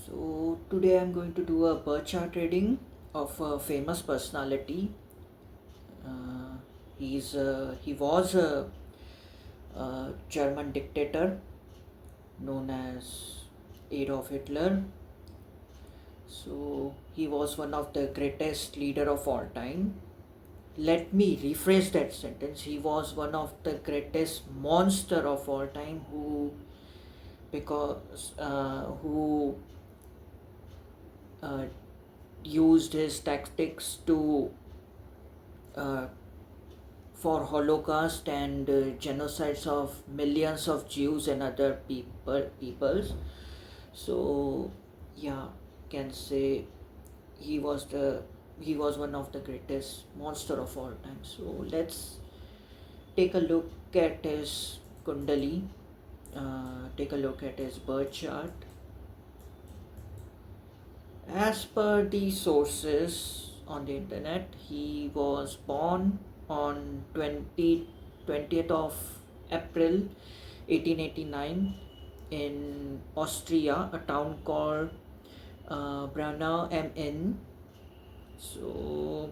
So today I'm going to do a birth chart reading of a famous personality. Uh, he was a German dictator known as Adolf Hitler. So he was one of the greatest leader of all time. Let me rephrase that sentence. He was one of the greatest monster of all time who uh, used his tactics to uh, for Holocaust and genocides of millions of Jews and other peoples. So yeah, can say he was the he was one of the greatest monster of all time. So let's take a look at his Kundali. Take a look at his birth chart. As per the sources on the internet, he was born on 20th of April 1889 in Austria, a town called Braunau am Inn. So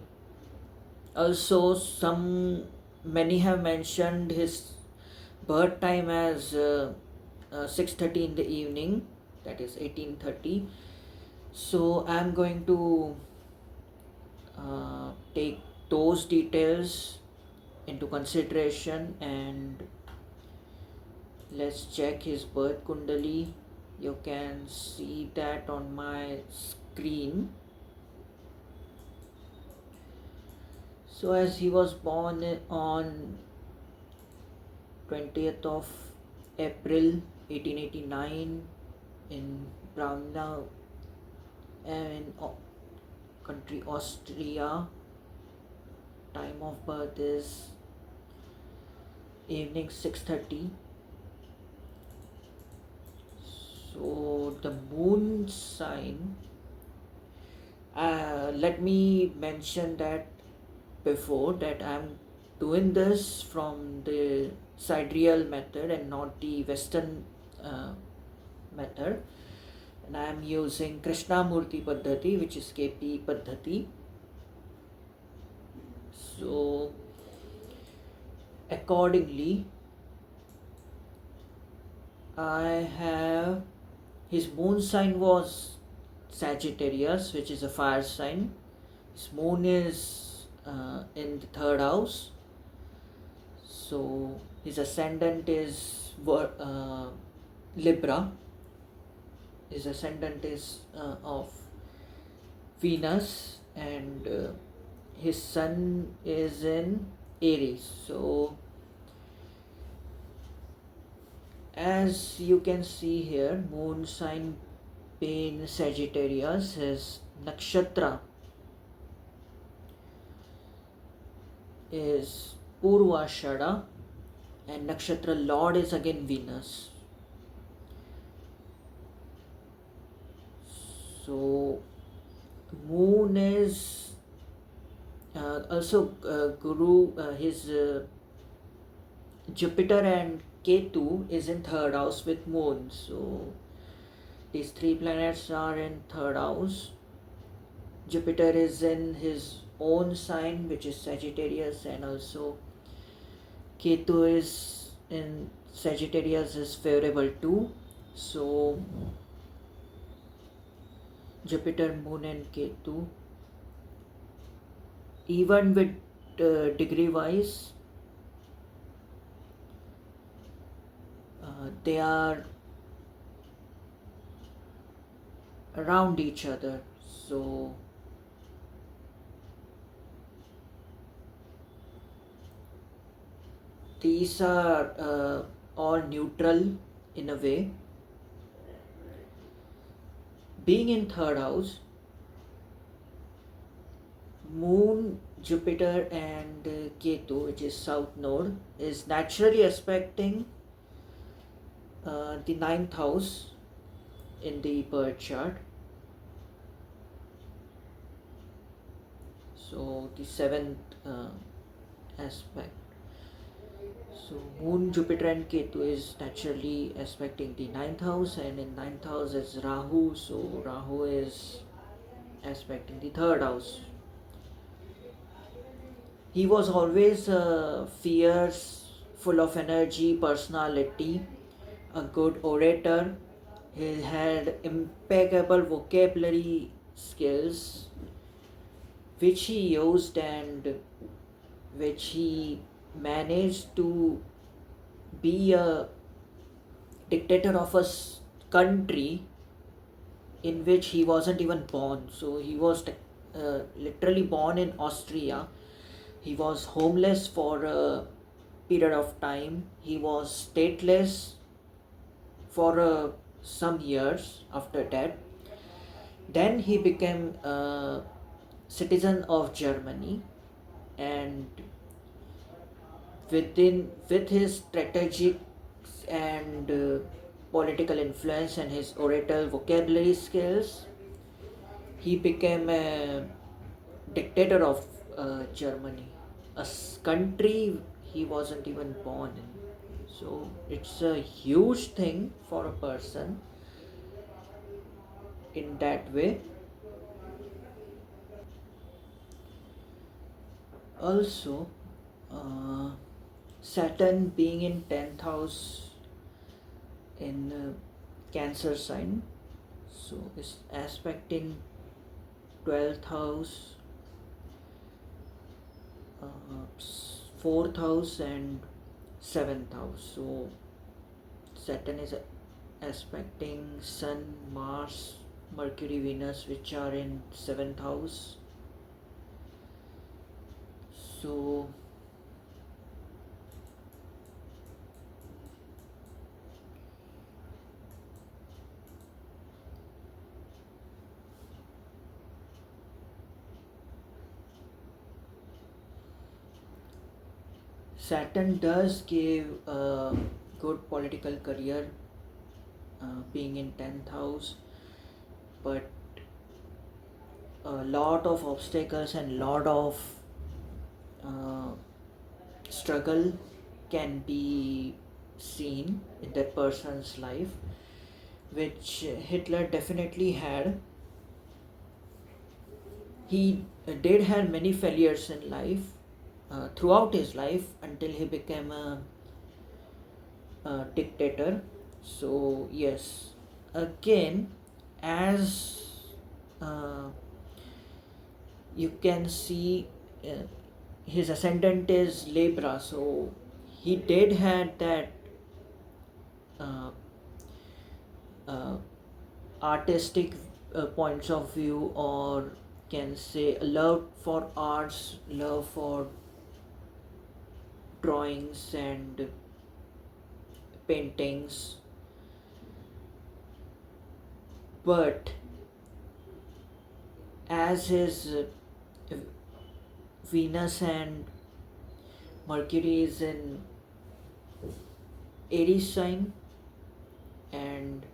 also many have mentioned his birth time as 6:30 in the evening, that is 1830. So I'm going to take those details into consideration and let's check his birth kundali. You can see that on my screen. So as he was born on 20th of April 1889 in Braunau in country Austria. Time of birth is evening 6:30. So the moon sign, let me mention that before that I'm doing this from the sidereal method and not the western method, and I am using Krishnamurti Paddhati, which is KP Paddhati. So accordingly, I have his moon sign was Sagittarius, which is a fire sign. His moon is in the third house. So his ascendant is Libra. His ascendant is of Venus, and his sun is in Aries. So as you can see here, moon sign being Sagittarius, his nakshatra is Purvashada and nakshatra lord is again Venus. So moon is also Guru, his Jupiter and Ketu is in third house with moon. So these three planets are in third house. Jupiter is in his own sign, which is Sagittarius, and also Ketu is in Sagittarius is favorable too. So Jupiter, Moon, and Ketu, even with degree wise, they are around each other. So these are all neutral in a way. Being in third house, Moon, Jupiter, and Ketu, which is South Node, is naturally aspecting the ninth house in the birth chart. So the seventh aspect. So Moon, Jupiter, and Ketu is naturally aspecting the ninth house, and in ninth house is Rahu. So Rahu is aspecting the third house. He was always a fierce, full of energy, personality, a good orator. He had impeccable vocabulary skills, which he used and which he managed to be a dictator of a country in which he wasn't even born. So he was literally born in Austria. He was homeless for a period of time. He was stateless for some years after that. Then he became a citizen of Germany, and with his strategic and political influence and his oratorical vocabulary skills, he became a dictator of Germany, a country he wasn't even born in. So it's a huge thing for a person in that way. Also, uh, Saturn being in 10th house in Cancer sign, so is aspecting 12th house, fourth house, and seventh house. So Saturn is aspecting Sun, Mars, Mercury, Venus, which are in seventh house. So Saturn does give a good political career being in 10th house, but a lot of obstacles and lot of uh, struggle can be seen in that person's life, which Hitler definitely had. He did have many failures in life throughout his life until he became a dictator. So yes, again, as uh, you can see, his ascendant is Libra, so he did had that uh, uh, artistic points of view, or can say love for arts, love for drawings and paintings. But as his Venus and Mercury is in Aries sign, and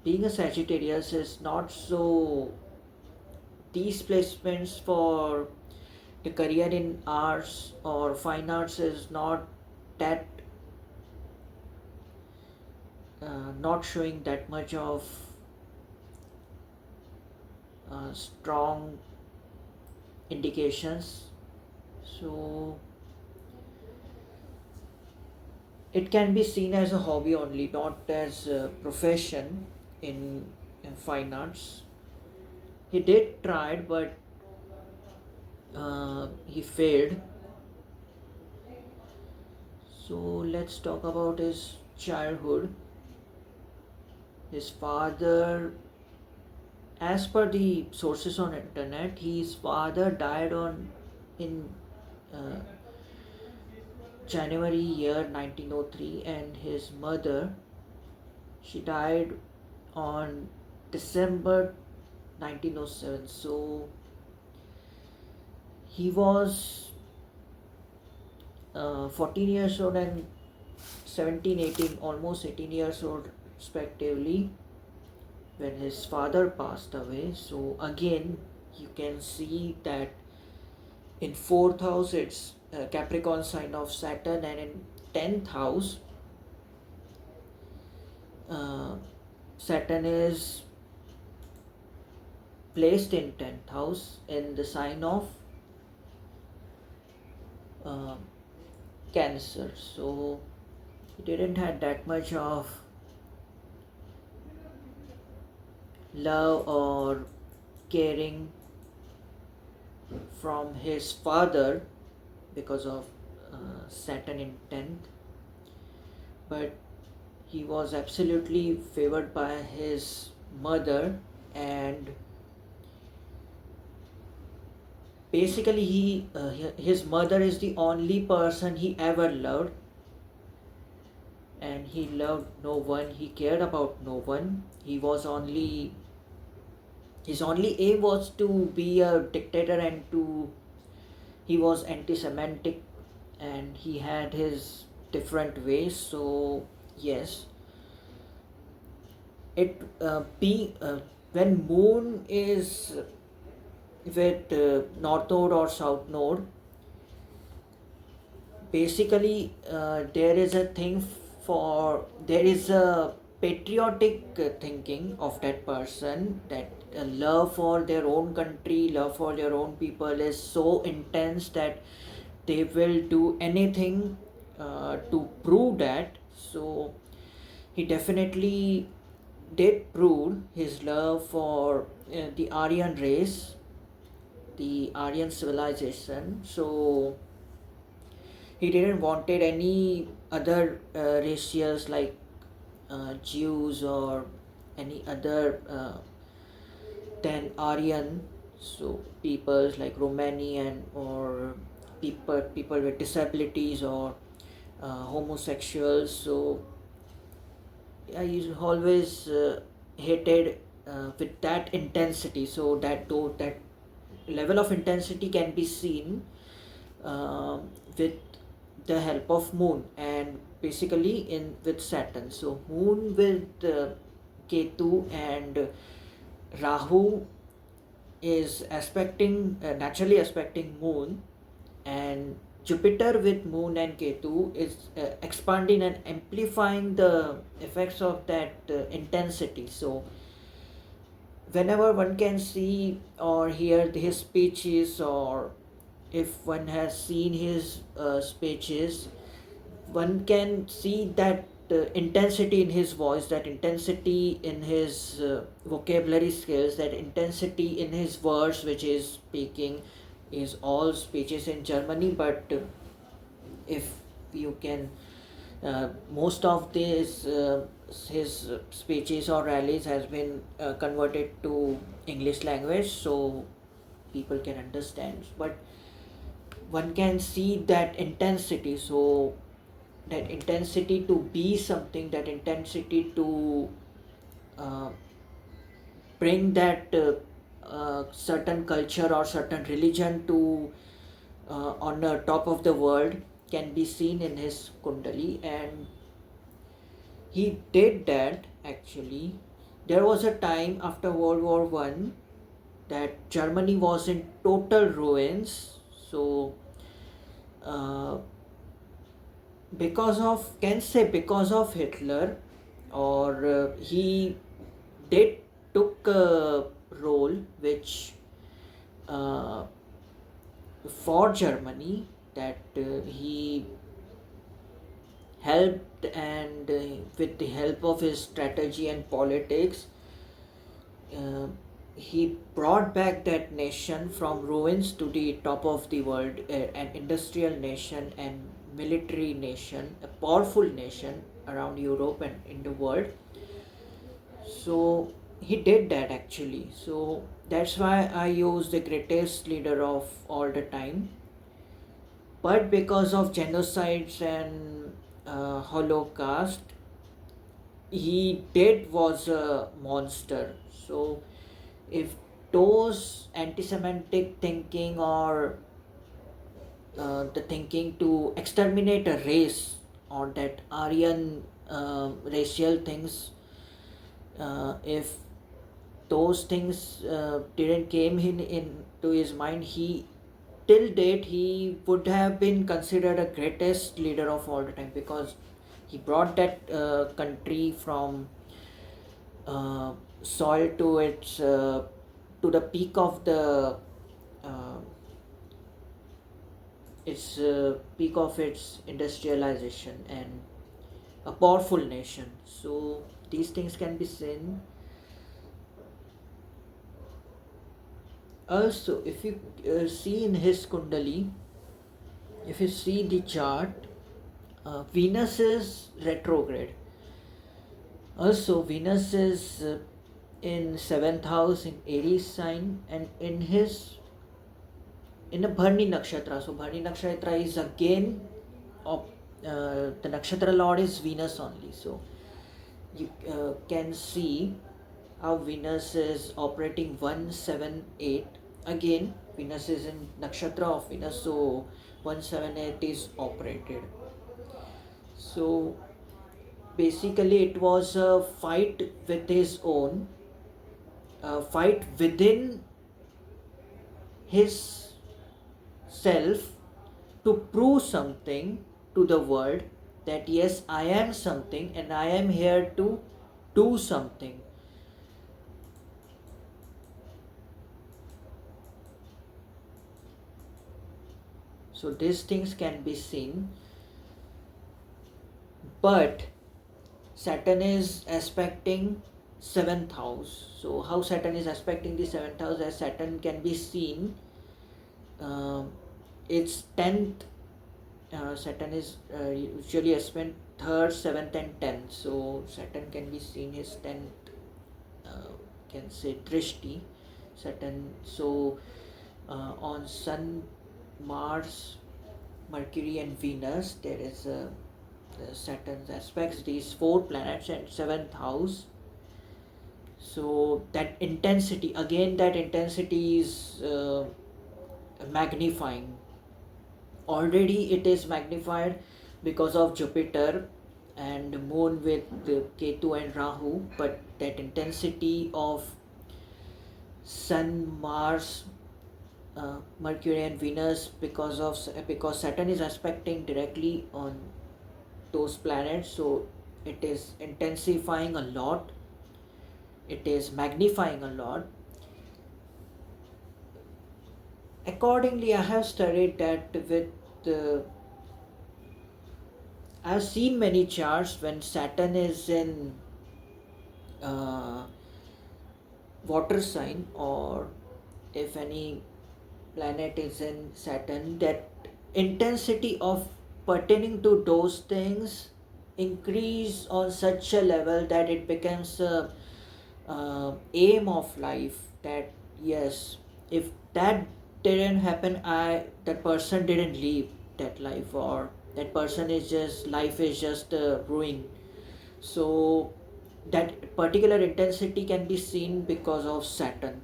being a Sagittarius is not so, these placements for the career in arts or fine arts is not that not showing that much of strong indications. So it can be seen as a hobby only, not as a profession in fine arts. He did tried, but he failed. So let's talk about his childhood. His father, as per the sources on internet, his father died on in uh, January year 1903, and his mother, she died on December 1907. So he was 14 years old and 17, 18, almost 18 years old respectively when his father passed away. So again, you can see that in fourth house it's Capricorn sign of Saturn, and in 10th house, uh, Saturn is placed in 10th house in the sign of uh, Cancer. So he didn't have that much of love or caring from his father because of Saturn in 10th, but he was absolutely favored by his mother, and basically his mother is the only person he ever loved, and he loved no one, he cared about no one. His only aim was to be a dictator, and to he was anti-Semitic, and he had his different ways. So yes, it being when moon is with north node or south node, basically there is a patriotic thinking of that person, that love for their own country, love for their own people is so intense that they will do anything to prove that. So he definitely did prove his love for the Aryan race, the Aryan civilization. So he didn't wanted any other racials like Jews or any other than Aryan. So peoples like Romanian, or people with disabilities, or homosexuals. So I always hated with that intensity. So that level of intensity can be seen with the help of moon, and basically in with Saturn. So moon with Ketu and Rahu is aspecting naturally aspecting moon, and Jupiter with moon and Ketu is expanding and amplifying the effects of that intensity. So whenever one can see or hear his speeches, or if one has seen his speeches, one can see that intensity in his voice, that intensity in his vocabulary skills, that intensity in his words which is speaking, is all speeches in Germany. But if you can most of his speeches or rallies has been converted to English language, so people can understand. But one can see that intensity. So that intensity to be something, that intensity to uh, bring that certain culture or certain religion to on the top of the world, can be seen in his kundali, and he did that actually. There was a time after World War One that Germany was in total ruins. So uh, because of Hitler, or he did took a role which uh, for Germany, that he helped, and with the help of his strategy and politics, uh, he brought back that nation from ruins to the top of the world, an industrial nation and military nation, a powerful nation around Europe and in the world. So he did that actually. So that's why I use the greatest leader of all the time. But because of genocides and Holocaust, he did was a monster. So if those anti-Semitic thinking, or the thinking to exterminate a race, or that Aryan racial things, if those things didn't came in into his mind, he till date he would have been considered a greatest leader of all the time, because he brought that country from uh, soil to its to the peak of the uh, its peak of its industrialization, and a powerful nation. So these things can be seen. Also, if you see in his kundali, if you see the chart, Venus is retrograde. Also, Venus is in seventh house in Aries sign, and in a Bharni nakshatra. So Bharni nakshatra is again the nakshatra lord is Venus only. So you can see how Venus is operating 178. Again, Venus is in nakshatra of Venus, so 178 is operated. So basically, it was a fight with his own, a fight within his self to prove something to the world, that yes, I am something and I am here to do something. So these things can be seen, but Saturn is aspecting seventh house. So how Saturn is aspecting the seventh house? As Saturn can be seen, its 10th. Saturn is usually aspect 3rd, 7th and 10th. So Saturn can be seen his 10th, can say Drishti, Saturn. So on Sun, Mars, Mercury and Venus, there is Saturn aspects these four planets at 7th house. So that intensity, again that intensity is magnifying. Already it is magnified because of Jupiter and Moon with Ketu and Rahu, but that intensity of Sun, Mars, Mercury and Venus, because Saturn is aspecting directly on those planets, so it is intensifying a lot, it is magnifying a lot. Accordingly, I have studied that I've seen many charts when Saturn is in uh, water sign, or if any planet is in Saturn, that intensity of pertaining to those things increase on such a level that it becomes a aim of life, that yes, if that didn't happen, that person didn't live that life, or that person is just life is just ruined. So that particular intensity can be seen because of Saturn.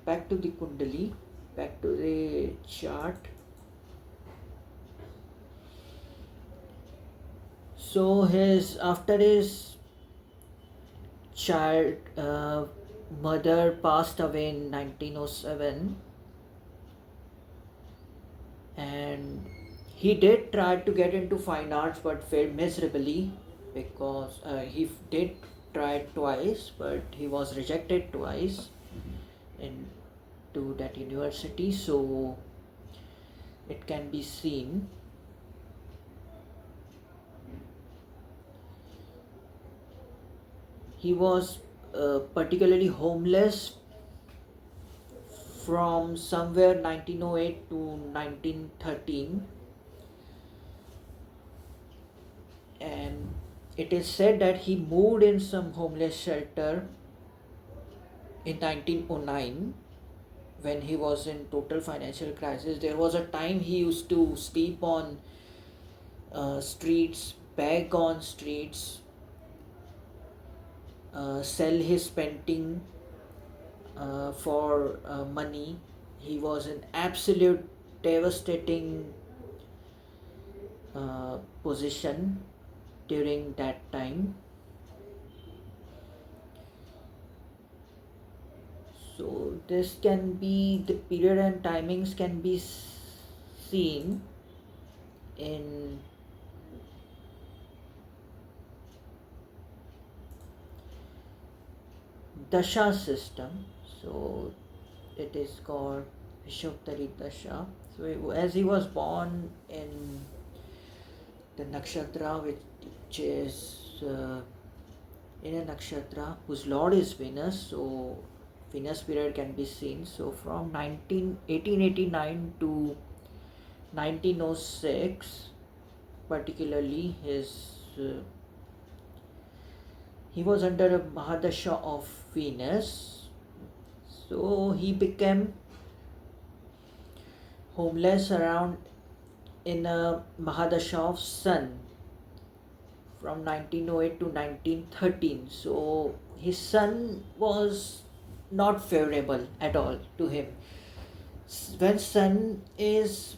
Back to the kundali, back to the chart. So after his child mother passed away in 1907, and he did try to get into fine arts but failed miserably, because he did try twice but he was rejected twice into that university. So it can be seen he was particularly homeless from somewhere 1908 to 1913, and it is said that he moved in some homeless shelter in 1909 when he was in total financial crisis. There was a time he used to sleep on streets, beg on streets, sell his painting for money. He was in absolute devastating position during that time. So this can be the period and timings can be seen in dasha system. So it is called Vishottari Dasha. So as he was born in the nakshatra which is in a nakshatra whose lord is Venus, so Venus period can be seen. So from 1889 to 1906, particularly he was under a Mahadasha of Venus, so he became homeless around in a Mahadasha of Sun from 1908 to 1913. So his Sun was not favorable at all to him. When Sun is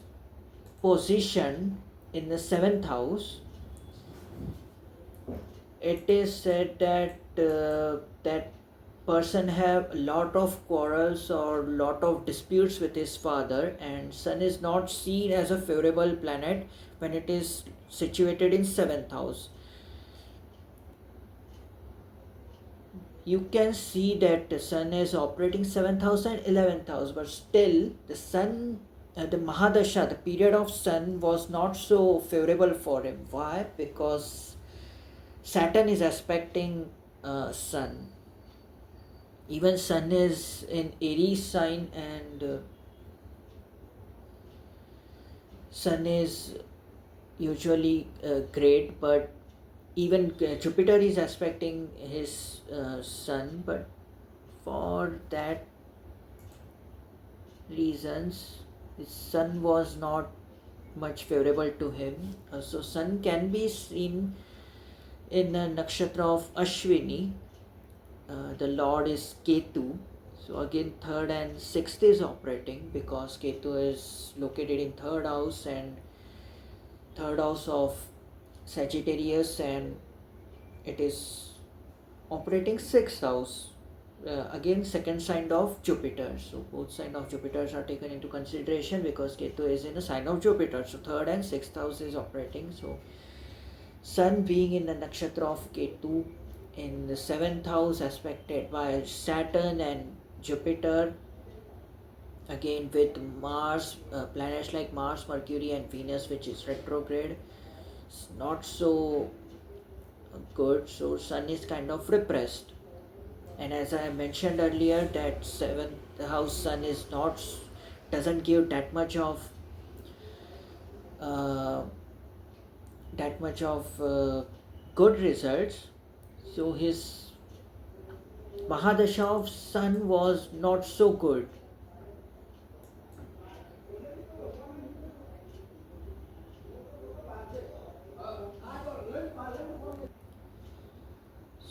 positioned in the seventh house, it is said that that person have a lot of quarrels or lot of disputes with his father, and Sun is not seen as a favorable planet when it is situated in seventh house. You can see that the Sun is operating 7th house and 11th house, but still the Sun, the Mahadasha, the period of Sun was not so favorable for him. Why? Because Saturn is aspecting Sun. Even Sun is in Aries sign, and Sun is usually great, but even Jupiter is aspecting his Sun, but for that reasons his Sun was not much favorable to him. So Sun can be seen in a nakshatra of Ashwini. The lord is Ketu. So again third and sixth is operating because Ketu is located in third house and third house of Sagittarius, and it is operating sixth house. Again second sign of Jupiter. So both sign of Jupiters are taken into consideration because Ketu is in a sign of Jupiter. So third and sixth house is operating. So Sun being in the nakshatra of Ketu in the seventh house aspected by Saturn and Jupiter, again with Mars, planets like Mars, Mercury and Venus which is retrograde, it's not so good. So Sun is kind of repressed, and as I mentioned earlier that seventh house Sun is not, doesn't give that much of uh, good results. So his Mahadasha of Sun was not so good.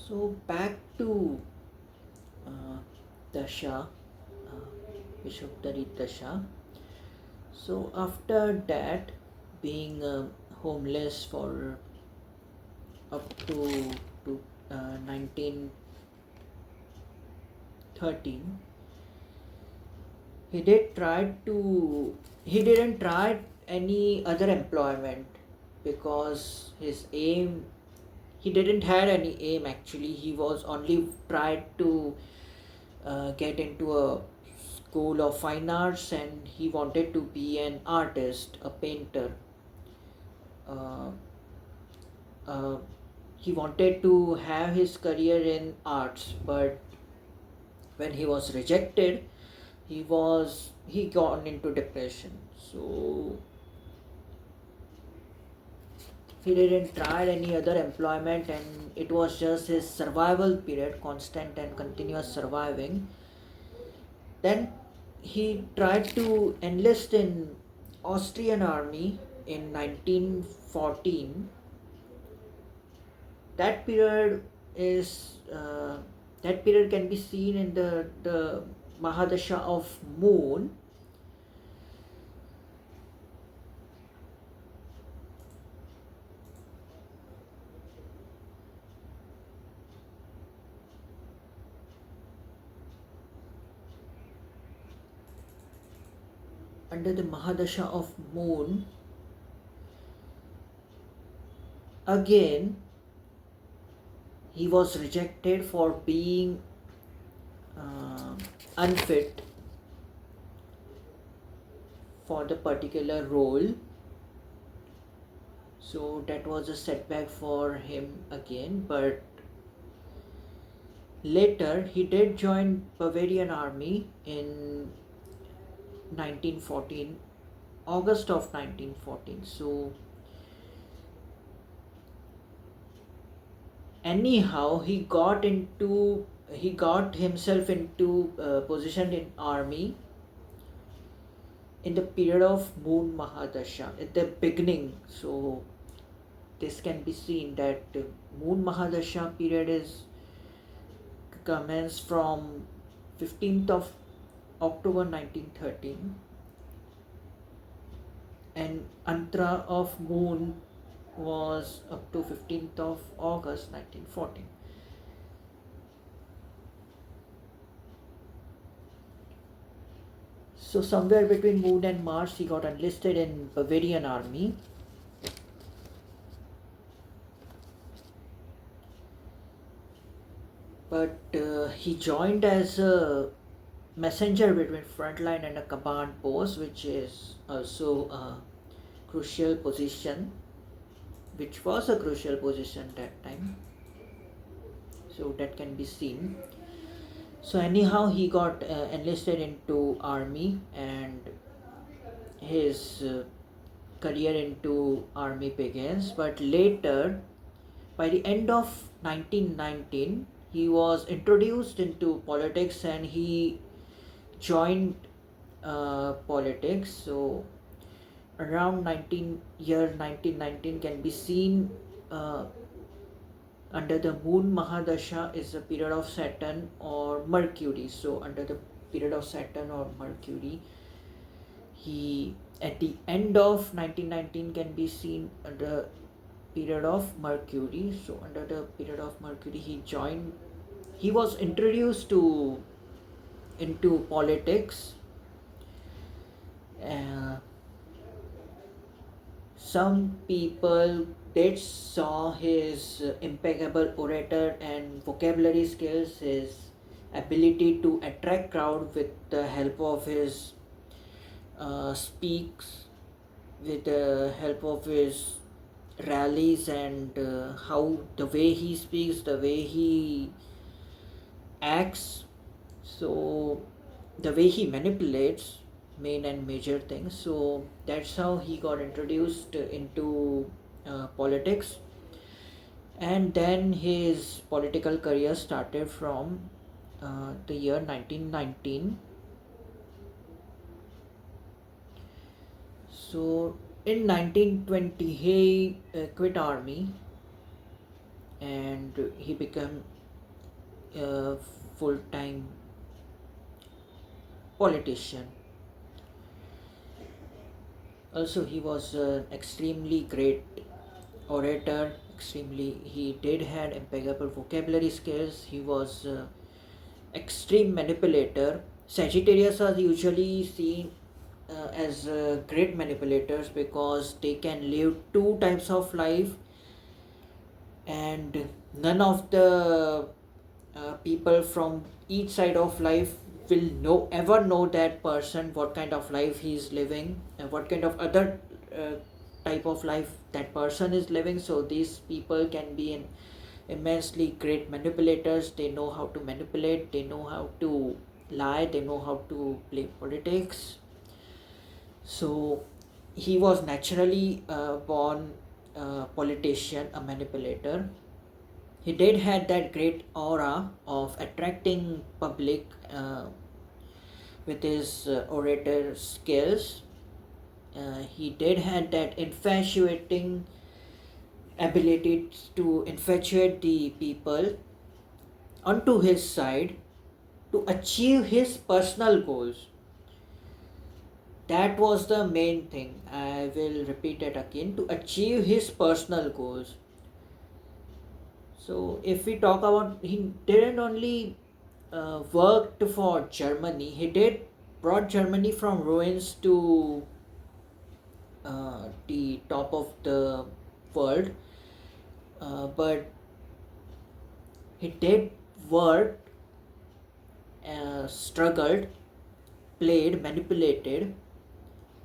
So back to uh, Dasha, Vishottari Dasha. So after that, being homeless for up to 1913, he didn't try any other employment because his aim, he didn't had any aim actually. He was only tried to get into a school of fine arts, and he wanted to be an artist, a painter. uh, uh, he wanted to have his career in arts, but when he was rejected, he got into depression. So he didn't try any other employment, and it was just his survival period, constant and continuous surviving. Then he tried to enlist in Austrian army in 1914. That period is that period can be seen in the Mahadasha of Moon. under the Mahadasha of Moon, again he was rejected for being uh, unfit for the particular role. So that was a setback for him again, but later he did join Bavarian army in 1914, August of 1914. So anyhow he got himself into position in army in the period of Moon Mahadasha at the beginning. So this can be seen that Moon Mahadasha period is commenced from 15th of October 1913, and Antara of Moon was up to 15th of August 1914. So somewhere between Moon and Mars he got enlisted in Bavarian army. But he joined as a messenger between frontline and a command post, which is also a crucial position, which was a crucial position that time. So that can be seen. So anyhow he got enlisted into army, and his career into army begins. But later, by the end of 1919, he was introduced into politics and he joined politics. So around 1919 can be seen under the Moon Mahadasha is a period of Saturn or Mercury. So under the period of Saturn or Mercury, he at the end of 1919 can be seen under period of Mercury. So under the period of Mercury he was introduced to into politics. Some people did saw his impeccable orator and vocabulary skills, his ability to attract crowd with the help of his speaks, with the help of his rallies, and how the way he speaks, the way he acts. So the way he manipulates main and major things. So that's how he got introduced into politics, and then his political career started from the year 1919. So in 1920 he quit army and he became a full-time politician. Also he was an extremely great orator, he did had impeccable vocabulary skills. He was extreme manipulator. Sagittarius are usually seen as great manipulators because they can live two types of life, and none of the people from each side of life will ever know that person what kind of life he is living and what kind of other type of life that person is living. So these people can be immensely great manipulators. They know how to manipulate, they know how to lie, they know how to play politics. So he was naturally born politician, a manipulator. He did had that great aura of attracting public with his orator skills. He did had that infatuating ability to infatuate the people onto his side to achieve his personal goals. That was the main thing. I will repeat it again, to achieve his personal goals. So if we talk about, he didn't only worked for Germany, he did brought Germany from ruins to the top of the world, but he did work, struggled, played, manipulated,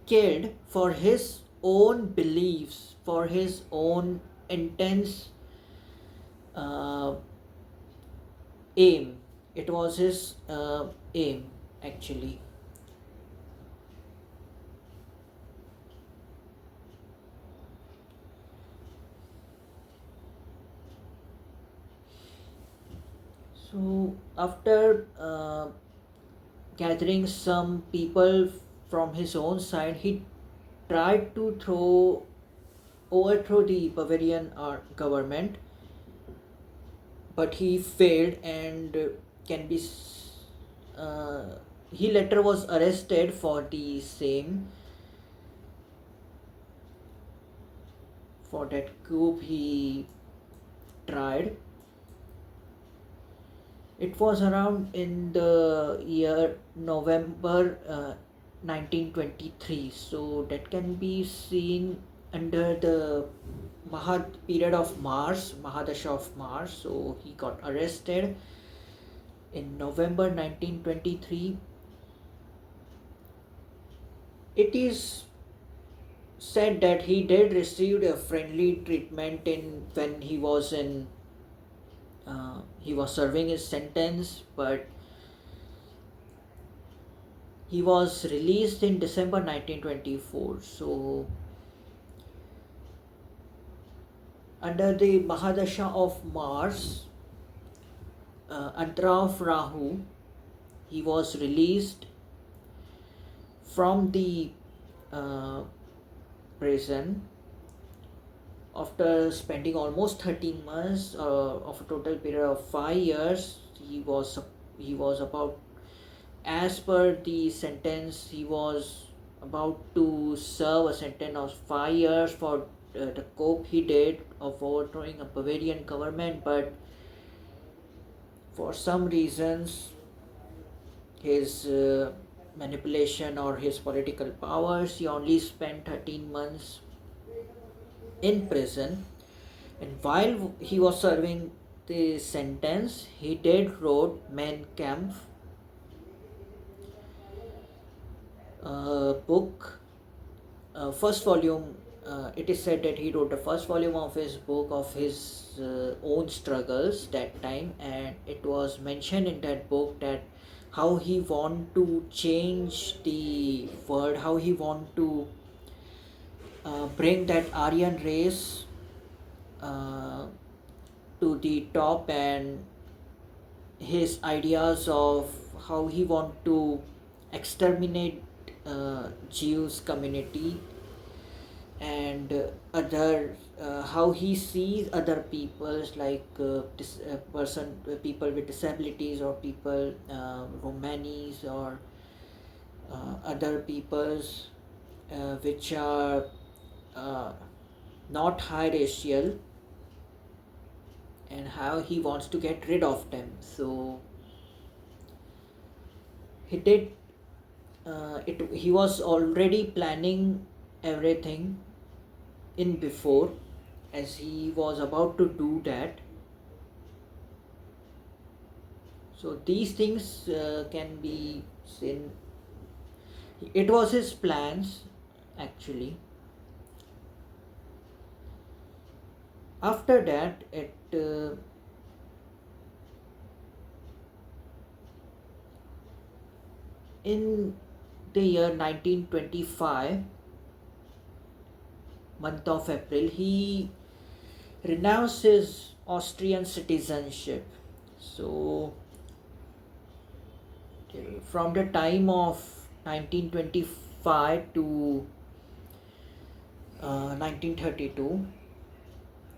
killed for his own beliefs, for his own intense uh, aim. It was his aim, actually. So, after gathering some people from his own side, he tried to overthrow the Bavarian government, but he failed and can be. Uh, he later was arrested for the same, for that coup he tried. It was around in the year November 1923, so that can be seen under the period of Mars, Mahadasha of Mars. So he got arrested in November 1923. It is said that he did receive a friendly treatment in when he was serving his sentence, but he was released in December 1924. So, under the Mahadasha of Mars, Antara of Rahu, he was released from the uh, prison after spending almost 13 months of a total period of 5 years. He was about, as per the sentence, he was about to serve a sentence of 5 years for the coup he did of overthrowing a Bavarian government, but for some reasons, his manipulation or his political powers, he only spent 13 months in prison. And while he was serving the sentence, he did wrote Mein Kampf, book, first volume. It is said that he wrote the first volume of his book of his own struggles that time, and it was mentioned in that book that how he want to change the world, how he want to bring that Aryan race uh, to the top, and his ideas of how he want to exterminate Jews community, and other how he sees other peoples like people with disabilities, or people Romanis, or other peoples which are uh, not high racial, and how he wants to get rid of them. So he did he was already planning everything in before, as he was about to do that. So these things can be seen. It was his plans, actually. After that, in the year 1925, month of April, he renounced his Austrian citizenship. So from the time of 1925 to 1932,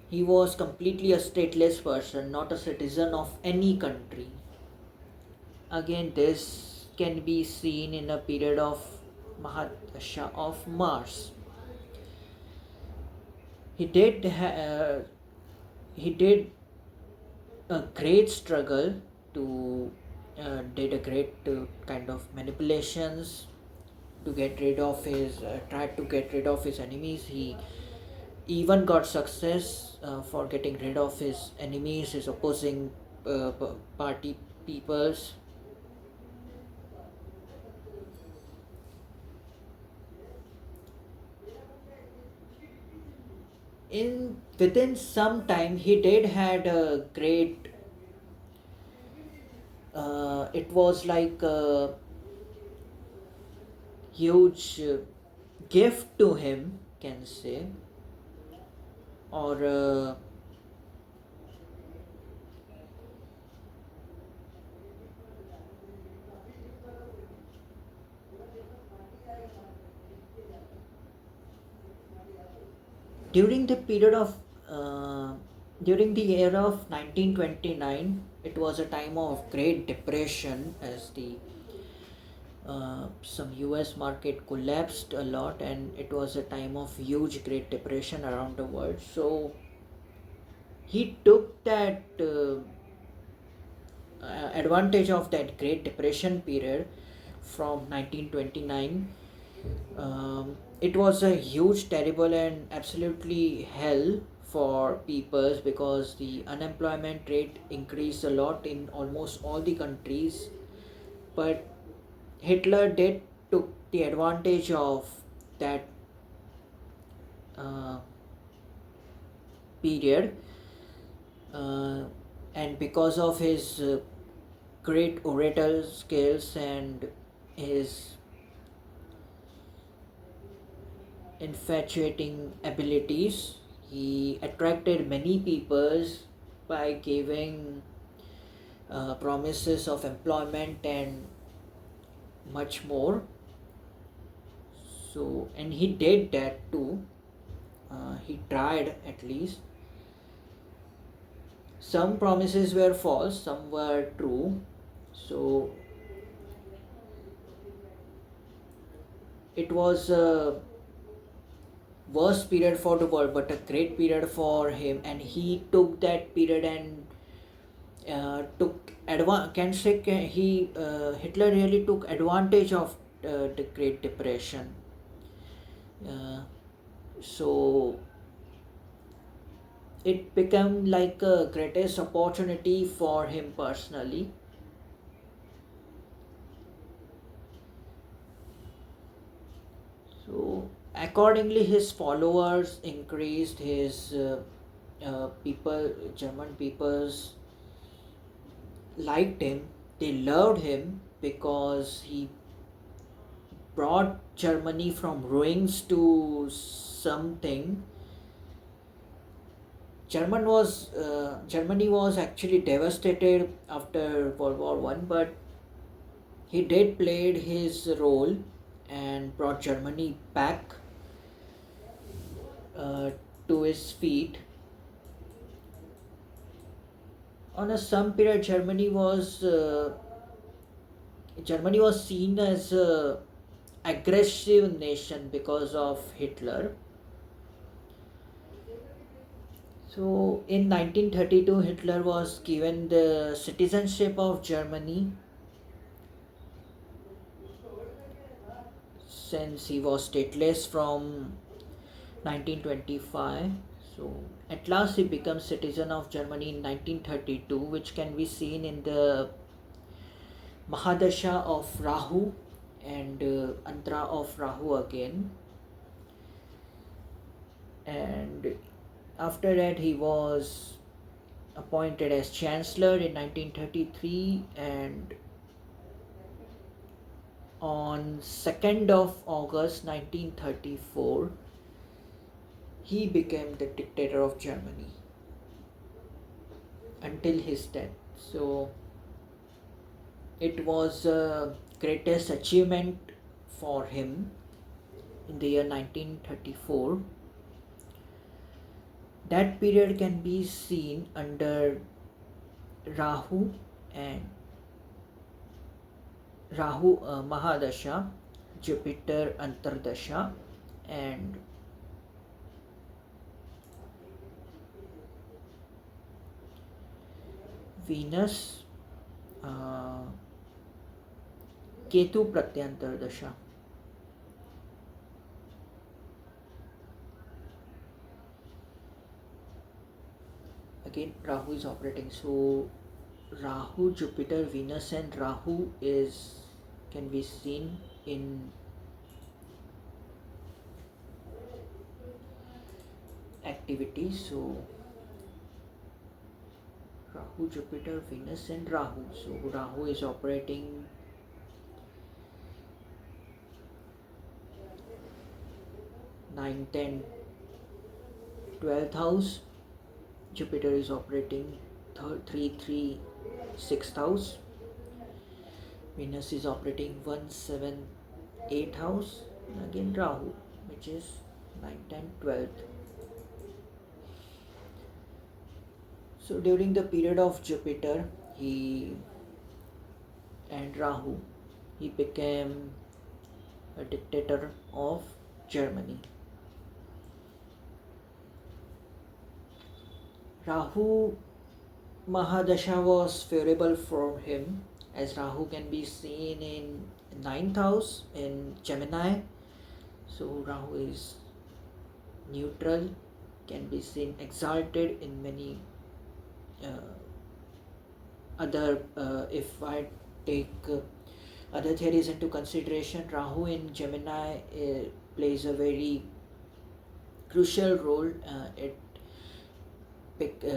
he was completely a stateless person, not a citizen of any country. Again, this can be seen in a period of Mahadasha of Mars. He did he did a great struggle to did a great kind of manipulations to get rid of his tried to get rid of his enemies. He even got success for getting rid of his enemies, his opposing party peoples. In within some time, he did had a great. It was like a huge gift to him, can say, or during the period of uh, during the year of 1929. It was a time of great depression, as the some US market collapsed a lot, and it was a time of huge great depression around the world. So he took that advantage of that great depression period from 1929. It was a huge, terrible, and absolutely hell for peoples, because the unemployment rate increased a lot in almost all the countries. But Hitler did took the advantage of that uh, period, uh, and because of his great orator skills and his infatuating abilities, he attracted many peoples by giving promises of employment and much more. So, and he did that too. He tried at least. Some promises were false, some were true. So, it was a worst period for the world, but a great period for him, and he took that period and took advan can say he Hitler really took advantage of the Great Depression. Uh, so it became like a greatest opportunity for him personally. So accordingly, his followers increased. His people, German peoples liked him. They loved him because he brought Germany from ruins to something. Germany was actually devastated after World War One, but he did played his role and brought Germany back uh, to his feet. On a some period, Germany was seen as a aggressive nation because of Hitler. So in 1932, Hitler was given the citizenship of Germany, since he was stateless from 1925. So at last he becomes citizen of Germany in 1932, which can be seen in the Mahadasha of Rahu and Antra of Rahu again. And after that, he was appointed as Chancellor in 1933, and on 2nd of August 1934, he became the dictator of Germany until his death. So it was the greatest achievement for him in the year 1934. That period can be seen under Rahu and Rahu Mahadasha, Jupiter Antardasha, and Venus Ketu Pratyantar Dasha. Again, Rahu is operating. So Rahu, Jupiter, Venus, and Rahu can be seen in activity. So Rahu, Jupiter, Venus, and Rahu. So Rahu is operating ninth and 12th house. Jupiter is operating 3, 6th house. Venus is operating 1, 7, 8th house. And again Rahu, which is 9th and 12th. So during the period of Jupiter and Rahu, he became a dictator of Germany. Rahu Mahadasha was favorable for him, as Rahu can be seen in 9th house in Gemini. So Rahu is neutral, can be seen exalted in many other, if I take other theories into consideration, Rahu in Gemini plays a very crucial role.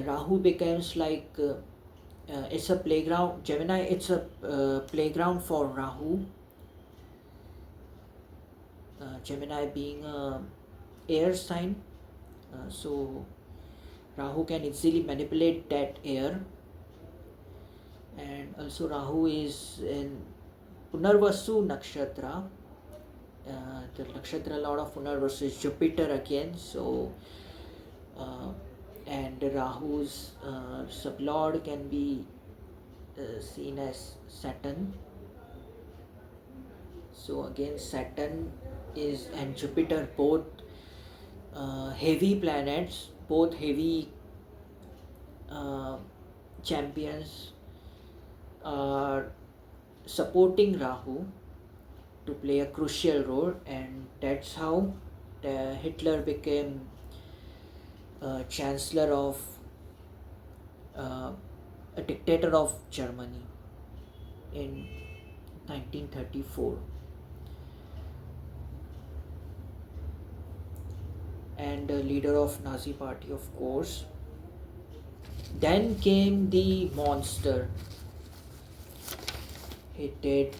Rahu becomes like it's a playground. Gemini, it's a playground for Rahu. Gemini being a air sign, so Rahu can easily manipulate that air. And also Rahu is in Punarvasu Nakshatra. The Nakshatra Lord of Punarvasu is Jupiter again. So and Rahu's sublord can be seen as Saturn. So again Saturn and Jupiter, both heavy planets, both heavy champions, are supporting Rahu to play a crucial role, and that's how Hitler became chancellor of a dictator of Germany in 1934, and a leader of Nazi party, of course. Then came the monster. It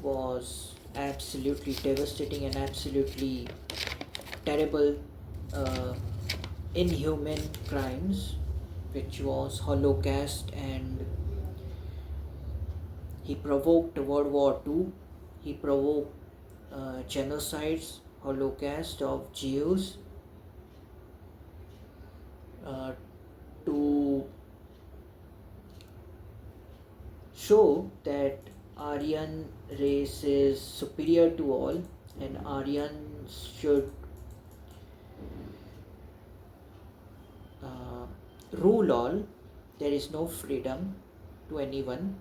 was absolutely devastating and absolutely terrible, inhuman crimes, which was Holocaust, and he provoked World War II. He provoked genocides, Holocaust of Jews, to show that Aryan race is superior to all, and Aryans should rule all. There is no freedom to anyone.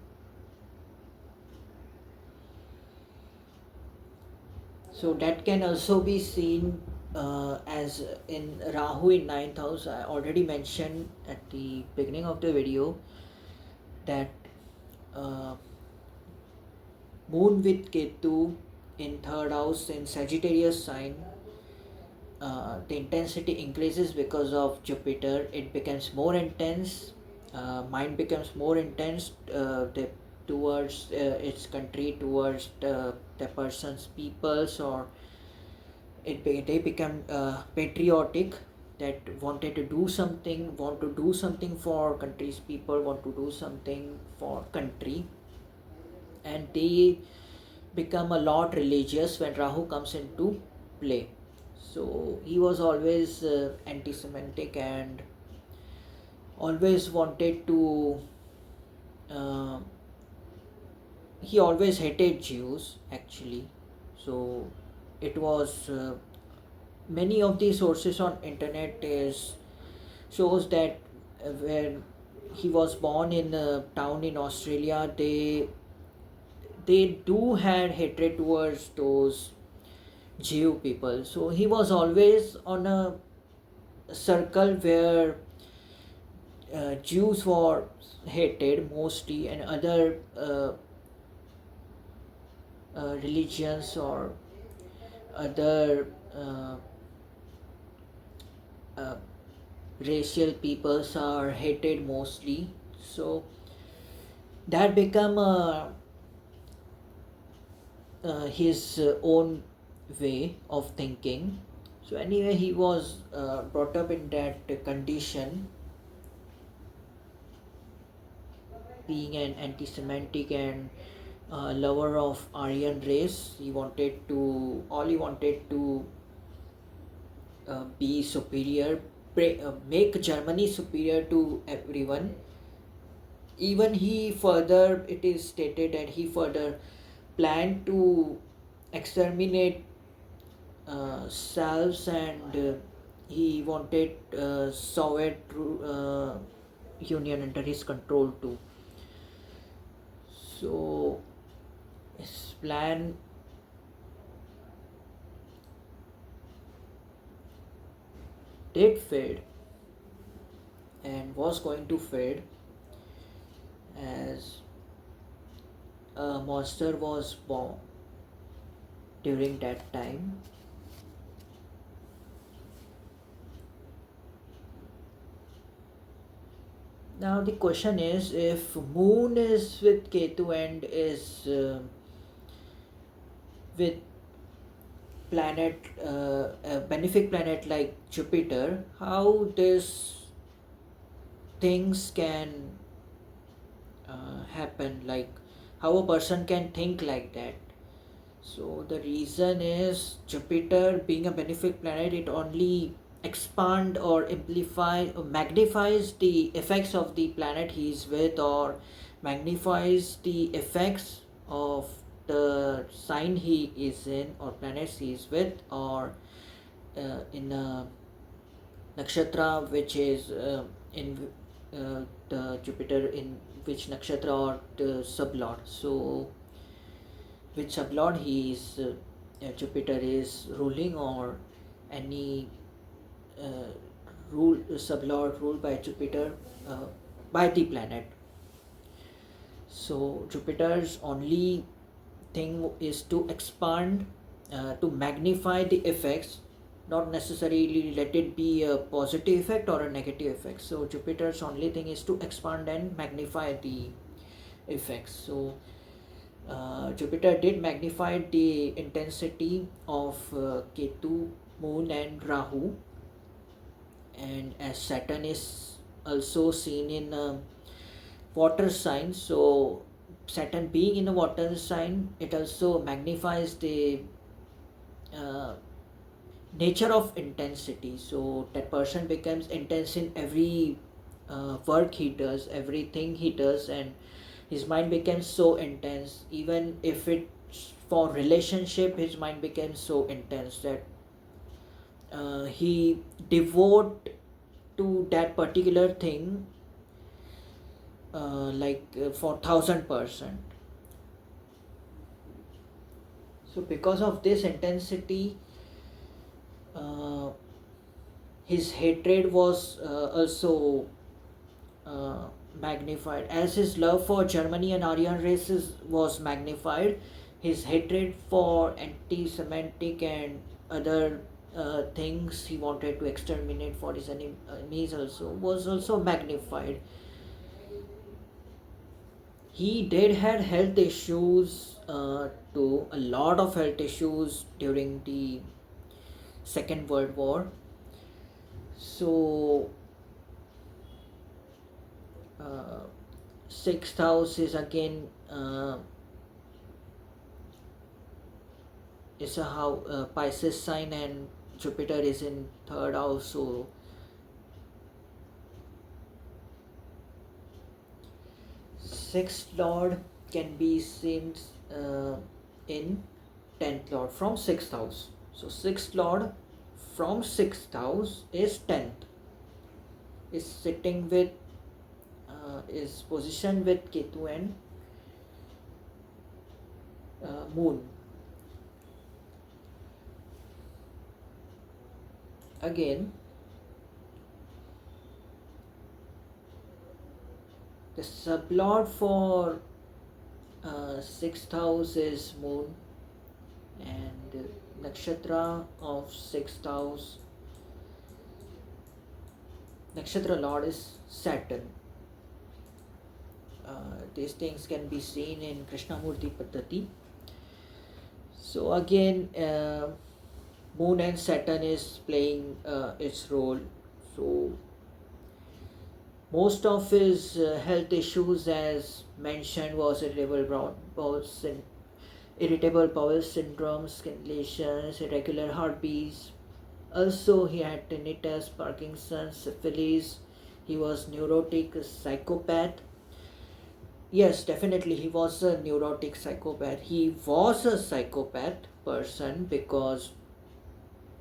So that can also be seen as in Rahu in 9th house. I already mentioned at the beginning of the video that Moon with Ketu in 3rd house in Sagittarius sign, the intensity increases because of Jupiter. It becomes more intense. Mind becomes more intense towards its country, towards the person's peoples, or they become patriotic, that want to do something for country's people, want to do something for country, and they become a lot religious when Rahu comes into play. So he was always anti-Semitic and always wanted to he always hated Jews actually. So it was many of the sources on internet shows that when he was born in a town in Australia, they do had hatred towards those Jew people. So he was always on a circle where Jews were hated mostly, and other religions or other uh, racial peoples are hated mostly. So that become his own way of thinking. So anyway, he was brought up in that condition, being an anti-Semitic and lover of Aryan race. He wanted to be superior, make Germany superior to everyone. Even he further, it is stated that he further planned to exterminate selves, and he wanted Soviet Union under his control too. So his plan did fade and was going to fade, as a monster was born during that time. Now the question is, if Moon is with Ketu and is with planet, a benefic planet like Jupiter, how these things can happen? Like how a person can think like that? So the reason is, Jupiter being a benefic planet, it only expand or amplify or magnifies the effects of the planet he is with, or magnifies the effects of the sign he is in or planets he is with, or in a nakshatra which is in the Jupiter in which nakshatra or the sublord. So which sublord he is Jupiter is ruling, or any uh, sublord ruled by Jupiter by the planet. So Jupiter's only thing is to expand, to magnify the effects, not necessarily let it be a positive effect or a negative effect. So Jupiter's only thing is to expand and magnify the effects. So Jupiter did magnify the intensity of Ketu, Moon, and Rahu, and as Saturn is also seen in a water sign, so Saturn being in a water sign, it also magnifies the uh, nature of intensity. So that person becomes intense in every work he does, everything he does, and his mind becomes so intense. Even if it's for relationship, his mind becomes so intense that he devote to that particular thing for 1000%. So because of this intensity, uh, his hatred was also magnified. As his love for Germany and Aryan races was magnified, his hatred for anti-Semitic and other things he wanted to exterminate for his enemies also was also magnified. He did had health issues, too, a lot of health issues during the Second World War. So sixth house is again is a how Pisces sign, and Jupiter is in third house. So sixth lord can be seen in 10th lord from sixth house. So sixth lord from sixth house is 10th, is sitting with is positioned with Ketu and moon. Again, the sublord for sixth house is moon, and nakshatra of sixth house, nakshatra lord is Saturn. These things can be seen in Krishnamurti Paddhati. So again, moon and Saturn is playing its role. So most of his health issues, as mentioned, was irritable bowel syndrome, skin lesions, irregular heartbeats. Also, he had tinnitus, Parkinson's, syphilis. He was neurotic, a psychopath. Yes, definitely, he was a neurotic psychopath. He was a psychopath person because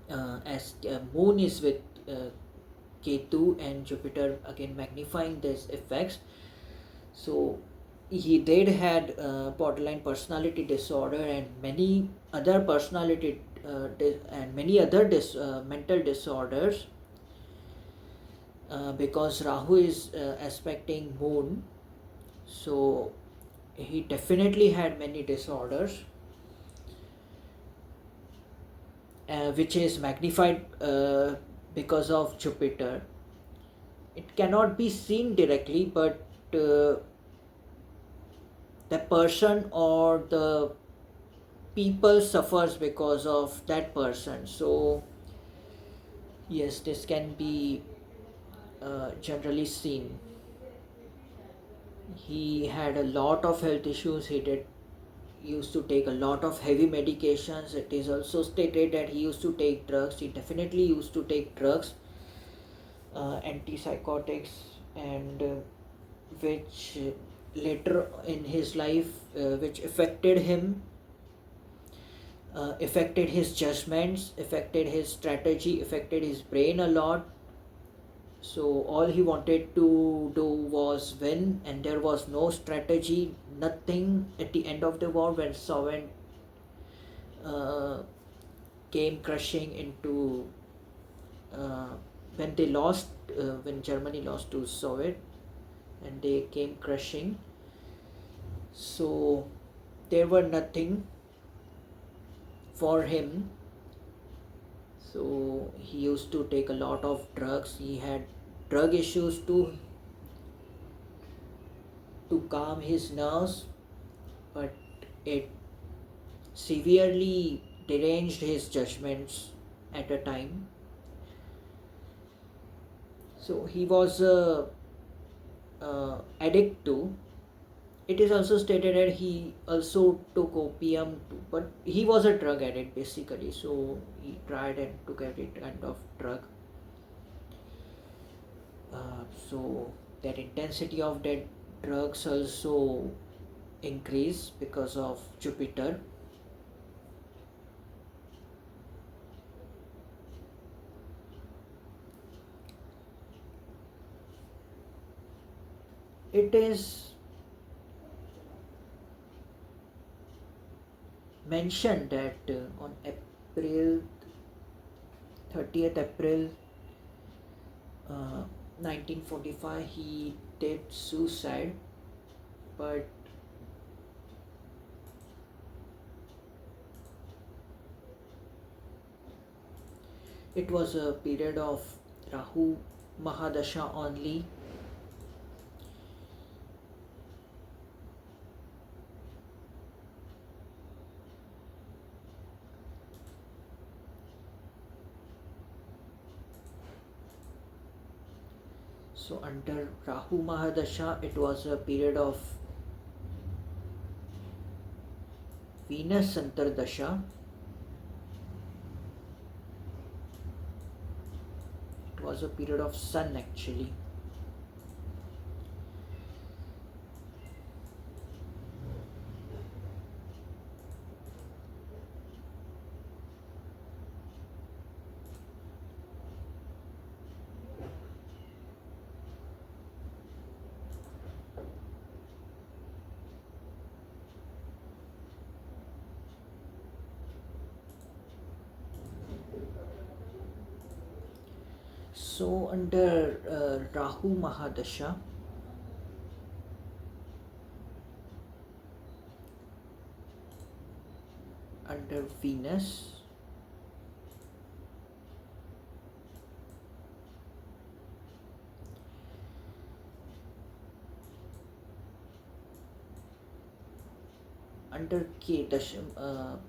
as Moon is with Ketu and Jupiter again magnifying these effects, so he did had borderline personality disorder and many other personality and many other mental disorders because Rahu is aspecting Moon, so he definitely had many disorders which is magnified because of Jupiter. It cannot be seen directly, but the person or the people suffers because of that person. So yes, this can be generally seen. He had a lot of health issues. He did used to take a lot of heavy medications. It is also stated that he used to take drugs. He definitely used to take drugs, antipsychotics, and which later in his life, which affected him, affected his judgments, affected his strategy, affected his brain a lot. So all he wanted to do was win, and there was no strategy, nothing. At the end of the war, when Soviet uh, came crushing into, uh, when they lost, when Germany lost to Soviet, and they came crushing. So there were nothing for him. So he used to take a lot of drugs. He had drug issues to calm his nerves, but it severely deranged his judgments at a time. So he was a addict to. It is also stated that he also took opium too, but he was a drug addict basically. So he tried and took every kind of drug. So that intensity of that drugs also increase because of Jupiter. It is mentioned that on April 30th April 1945 he did suicide, but it was a period of Rahu Mahadasha only. So under Rahu Mahadasha, it was a period of Venus Antardasha. It was a period of Sun actually. So under Rahu Mahadasha, under Venus, under Ketasha,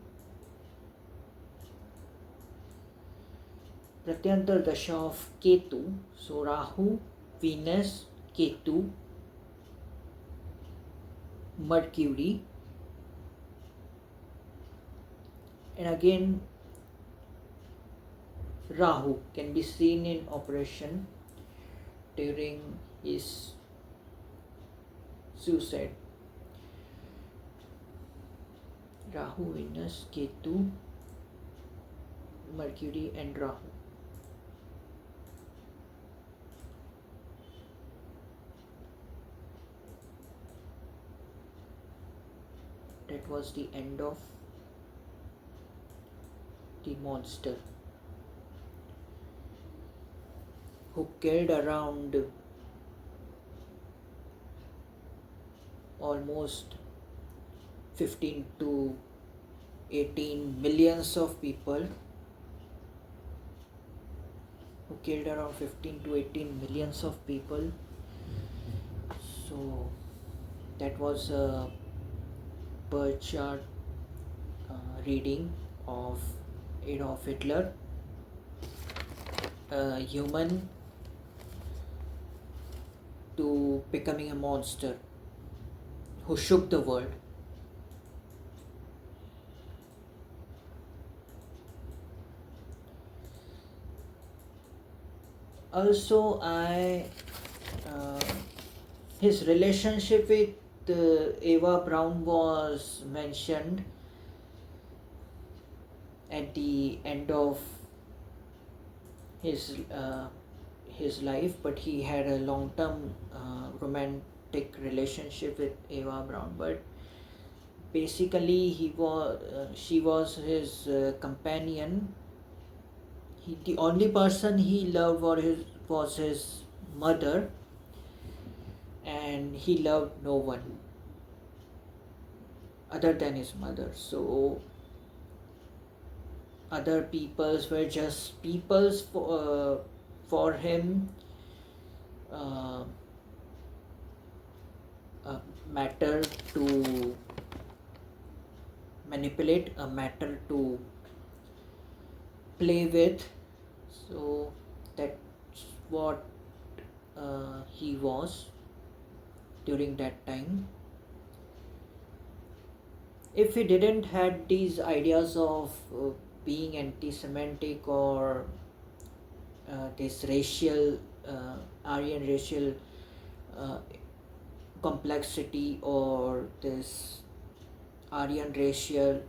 Pratyantar Dasha of Ketu, so Rahu, Venus, Ketu, Mercury, and again Rahu can be seen in operation during his suicide. Rahu, Venus, Ketu, Mercury, and Rahu. That was the end of the monster who killed around almost 15 to 18 millions of people, who killed around 15 to 18 millions of people. So that was a birth chart reading of Adolf Hitler, a human to becoming a monster who shook the world. Also, his relationship with Eva Braun was mentioned at the end of his life, but he had a long-term romantic relationship with Eva Braun. But basically, she was his companion. The only person he loved was his mother, and he loved no one other than his mother. So other peoples were just peoples for him, uh, a matter to manipulate, a matter to play with. So that's what he was during that time. If he didn't had these ideas of being anti-Semitic or this racial Aryan racial uh, complexity, or this Aryan racial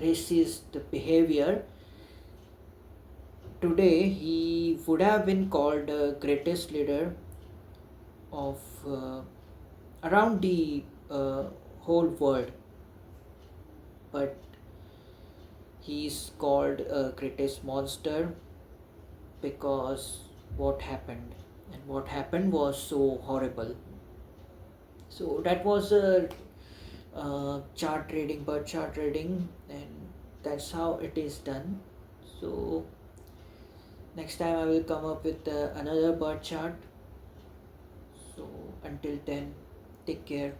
racist behavior, today he would have been called the greatest leader of around the whole world. But he's called a greatest monster because what happened, and what happened was so horrible. So that was a chart reading, birth chart reading, and that's how it is done. So next time I will come up with another birth chart. So until then, take care.